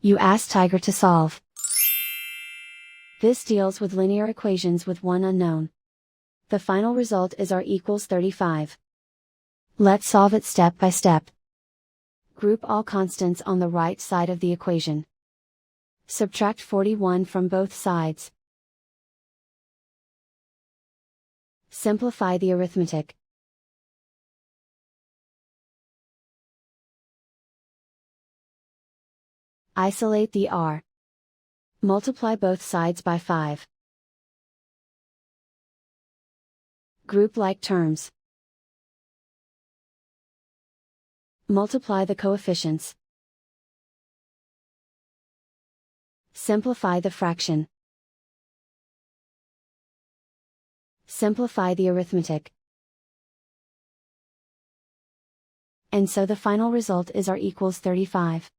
You ask Tiger to solve. This deals with linear equations with one unknown. The final result is r equals 35. Let's solve it step by step. Group all constants on the right side of the equation. Subtract 41 from both sides. Simplify the arithmetic. Isolate the r. Multiply both sides by 5. Group like terms. Multiply the coefficients. Simplify the fraction. Simplify the arithmetic. And so the final result is r equals 35.